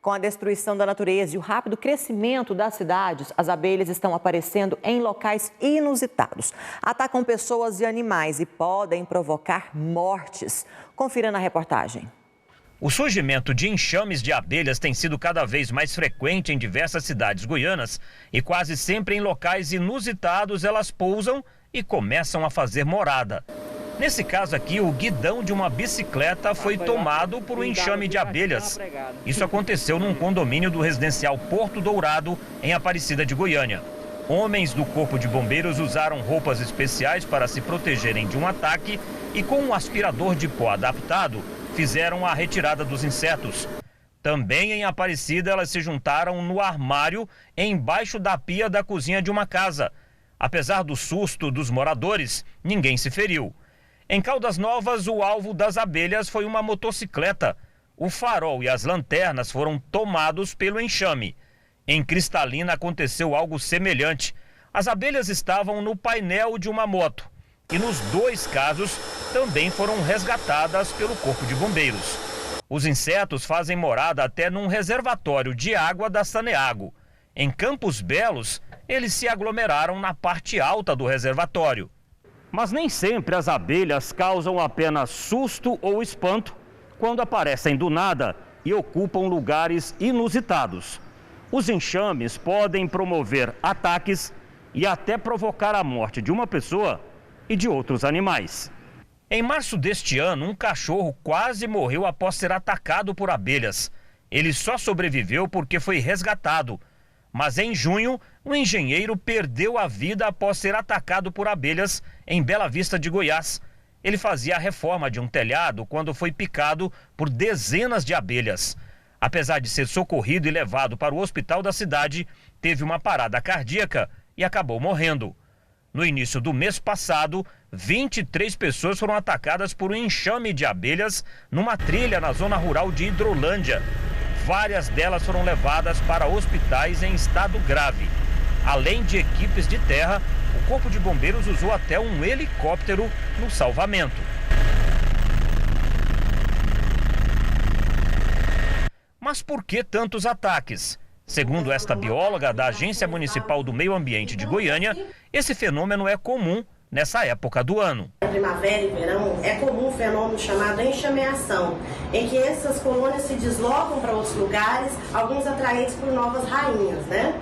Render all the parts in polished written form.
Com a destruição da natureza e o rápido crescimento das cidades, as abelhas estão aparecendo em locais inusitados. Atacam pessoas e animais e podem provocar mortes. Confira na reportagem. O surgimento de enxames de abelhas tem sido cada vez mais frequente em diversas cidades goianas e quase sempre em locais inusitados elas pousam e começam a fazer morada. Nesse caso aqui, o guidão de uma bicicleta foi tomado por um enxame de abelhas. Isso aconteceu num condomínio do residencial Porto Dourado, em Aparecida de Goiânia. Homens do Corpo de Bombeiros usaram roupas especiais para se protegerem de um ataque e com um aspirador de pó adaptado, fizeram a retirada dos insetos. Também em Aparecida, elas se juntaram no armário embaixo da pia da cozinha de uma casa. Apesar do susto dos moradores, ninguém se feriu. Em Caldas Novas, o alvo das abelhas foi uma motocicleta. O farol e as lanternas foram tomados pelo enxame. Em Cristalina aconteceu algo semelhante. As abelhas estavam no painel de uma moto. E nos dois casos também foram resgatadas pelo Corpo de Bombeiros. Os insetos fazem morada até num reservatório de água da Saneago. Em Campos Belos, eles se aglomeraram na parte alta do reservatório. Mas nem sempre as abelhas causam apenas susto ou espanto quando aparecem do nada e ocupam lugares inusitados. Os enxames podem promover ataques e até provocar a morte de uma pessoa e de outros animais. Em março deste ano, um cachorro quase morreu após ser atacado por abelhas. Ele só sobreviveu porque foi resgatado. Mas em junho, um engenheiro perdeu a vida após ser atacado por abelhas em Bela Vista de Goiás. Ele fazia a reforma de um telhado quando foi picado por dezenas de abelhas. Apesar de ser socorrido e levado para o hospital da cidade, teve uma parada cardíaca e acabou morrendo. No início do mês passado, 23 pessoas foram atacadas por um enxame de abelhas numa trilha na zona rural de Hidrolândia. Várias delas foram levadas para hospitais em estado grave. Além de equipes de terra, o Corpo de Bombeiros usou até um helicóptero no salvamento. Mas por que tantos ataques? Segundo esta bióloga da Agência Municipal do Meio Ambiente de Goiânia, esse fenômeno é comum nessa época do ano. Na primavera e verão é comum um fenômeno chamado enxameação, em que essas colônias se deslocam para outros lugares, alguns atraídos por novas rainhas, né?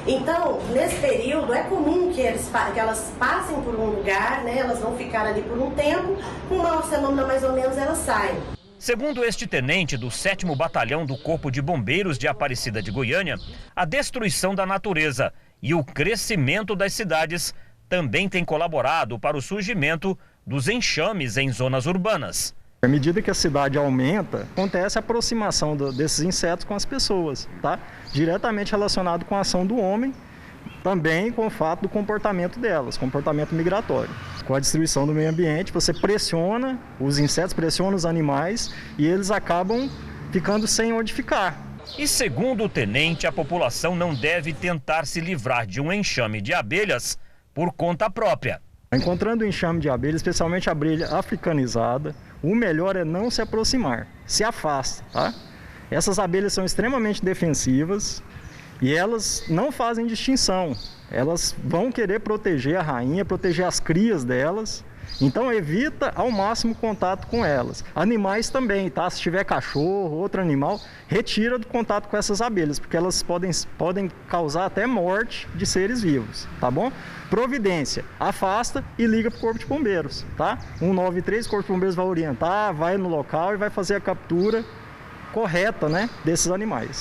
Então, nesse período é comum que elas passem por um lugar, né? Elas vão ficar ali por um tempo, com uma semana mais ou menos elas saem. Segundo este tenente do 7º Batalhão do Corpo de Bombeiros de Aparecida de Goiânia, a destruição da natureza e o crescimento das cidades também tem colaborado para o surgimento dos enxames em zonas urbanas. À medida que a cidade aumenta, acontece a aproximação desses insetos com as pessoas, tá? Diretamente relacionado com a ação do homem, também com o fato do comportamento delas, comportamento migratório. Com a destruição do meio ambiente, você pressiona, os insetos pressionam os animais e eles acabam ficando sem onde ficar. E segundo o tenente, a população não deve tentar se livrar de um enxame de abelhas por conta própria. Encontrando o enxame de abelha, especialmente a abelha africanizada, o melhor é não se aproximar, se afasta, tá? Essas abelhas são extremamente defensivas e elas não fazem distinção. Elas vão querer proteger a rainha, proteger as crias delas. Então evita ao máximo contato com elas. Animais também, tá? Se tiver cachorro, outro animal, retira do contato com essas abelhas, porque elas podem causar até morte de seres vivos, tá bom? Providência, afasta e liga para o Corpo de Bombeiros, tá? 193, o Corpo de Bombeiros vai orientar, vai no local e vai fazer a captura correta, né, desses animais.